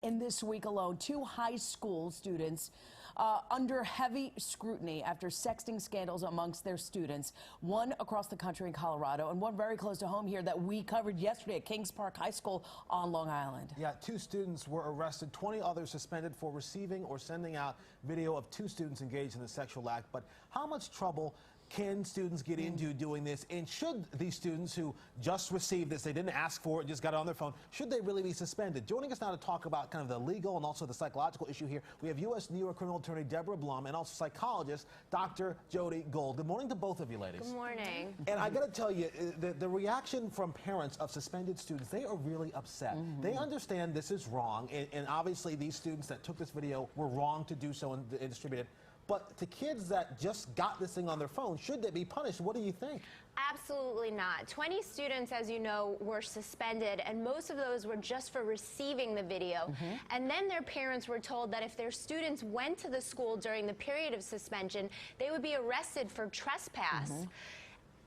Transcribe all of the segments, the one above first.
In this week alone, 2 high school students under heavy scrutiny after sexting scandals amongst their students, one across the country in Colorado and one very close to home here that we covered yesterday at Kings Park High School on Long Island. Yeah, 2 students were arrested, 20 others suspended for receiving or sending out video of 2 students engaged in a sexual act. But how much trouble can students get into doing this? And should these students who just received this, they didn't ask for it, just got it on their phone, should they really be suspended? Joining us now to talk about kind of the legal and also the psychological issue here, we have U.S. New York criminal attorney Deborah Blum and also psychologist Dr. Jody Gold. Good morning to both of you ladies. Good morning. And I got to tell you, the reaction from parents of suspended students, they are really upset. They understand this is wrong, and obviously these students that took this video were wrong to do so and distribute it. But to kids that just got this thing on their phone, should they be punished? What do you think? Absolutely not. 20 students, as you know, were suspended, and most of those were just for receiving the video. And then their parents were told that if their students went to the school during the period of suspension, they would be arrested for trespass.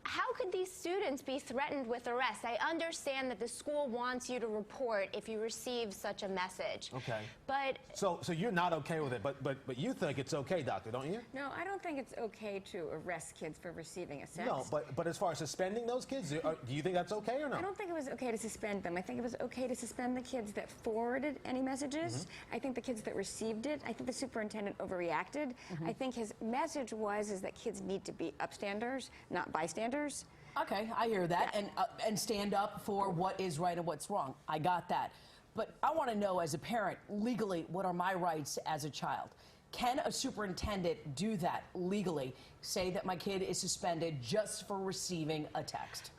How could these students be threatened with arrest? I understand that the school wants you to report if you receive such a message. Okay. But so you're not okay with it, but you think it's okay, doctor, don't you? No, I don't think it's okay to arrest kids for receiving a sext. No, but as far as suspending those kids, do you think that's okay or no? I don't think it was okay to suspend them. I think it was okay to suspend the kids that forwarded any messages. I think the kids that received it, I think the superintendent overreacted. I think his message is that kids need to be upstanders, not bystanders. Okay, I hear that, and stand up for what is right and what's wrong. I got that. But I want to know, as a parent, legally, what are my rights as a child? Can a superintendent do that legally? Say that my kid is suspended just for receiving a text?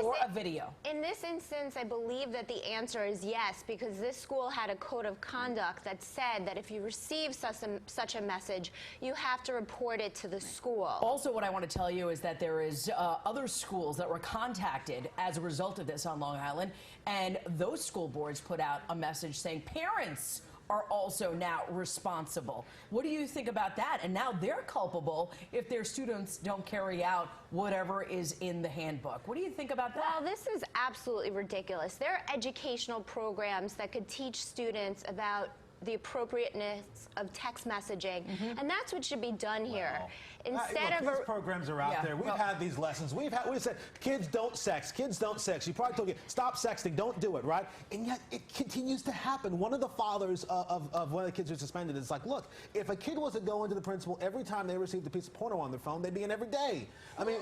Or a video? In this instance, I believe that the answer is yes, because this school had a code of conduct that said that if you receive such a message, you have to report it to the school. Also, what I want to tell you is that there is other schools that were contacted as a result of this on Long Island, and those school boards put out a message saying parents are also now responsible. What do you think about that? And now they're culpable if their students don't carry out whatever is in the handbook. What do you think about that? Well, this is absolutely ridiculous. There are educational programs that could teach students about the appropriateness of text messaging, and that's what should be done here. Instead these programs are out there. We've had these lessons. We said kids don't sex. Kids don't sex. You probably told you stop sexting. Don't do it, right? And yet it continues to happen. One of the fathers of one of the kids who was suspended is like, look, if a kid was to go into the principal every time they received a piece of porno on their phone, they'd be in every day. I mean,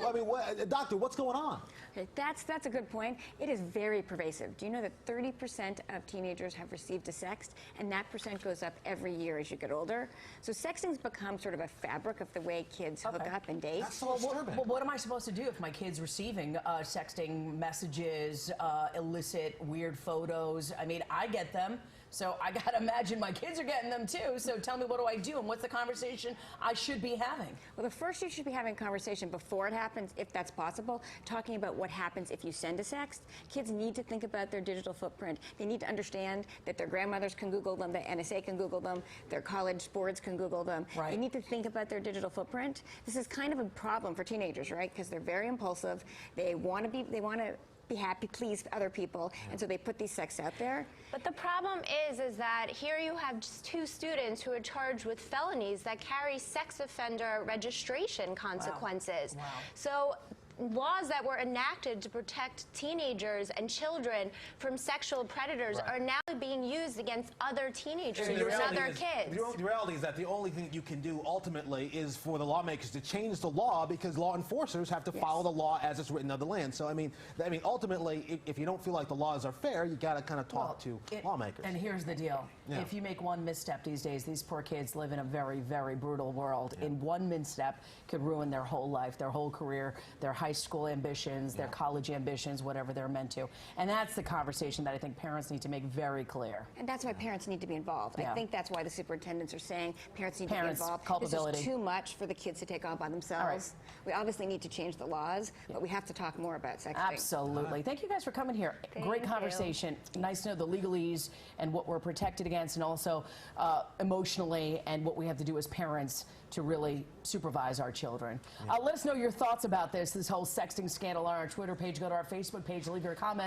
doctor, what's going on? Okay, that's a good point. It is very pervasive. Do you know that 30% of teenagers have received a sext, and that percent goes up every year as you get older? So sexting's become sort of a fabric of the way kids hook up and date. That's so disturbing. Well, what am I supposed to do if my kid's receiving sexting messages, illicit, weird photos? I mean, I get them, so I got to imagine my kids are getting them too. So tell me, what do I do, and what's the conversation I should be having? Well, the first you should be having a conversation before it happens, if that's possible, talking about what happens if you send a sext. Kids need to think about their digital footprint. They need to understand that their grandmothers can Google them, the NSA can Google them, their college boards can Google them. Right. They need to think about their digital footprint. This is kind of a problem for teenagers, right? Because they're very impulsive. They want to be happy, please other people, and so they put these sexts out there. But the problem is that here you have just 2 students who are charged with felonies that carry sex offender registration consequences. Wow. So laws that were enacted to protect teenagers and children from sexual predators are now being used against other teenagers and other kids. The reality is that the only thing that you can do ultimately is for the lawmakers to change the law, because law enforcers have to follow the law as it's written on the land. So I mean, ultimately, if you don't feel like the laws are fair, you got to kind of talk to lawmakers. And here's the deal: if you make one misstep these days, these poor kids live in a very, very brutal world. And one misstep could ruin their whole life, their whole career, their high school ambitions, their college ambitions, whatever they're meant to. And that's the conversation that I think parents need to make very clear. And that's why parents need to be involved. I think that's why the superintendents are saying parents need to be involved. Culpability. This is too much for the kids to take on by themselves. We obviously need to change the laws, but we have to talk more about sexting. Absolutely. Thank you guys for coming here. Great conversation. Nice to know the legalese and what we're protected against, and also emotionally, and what we have to do as parents to really supervise our children. Let us know your thoughts about this whole sexting scandal on our Twitter page. Go to our Facebook page, leave your comment.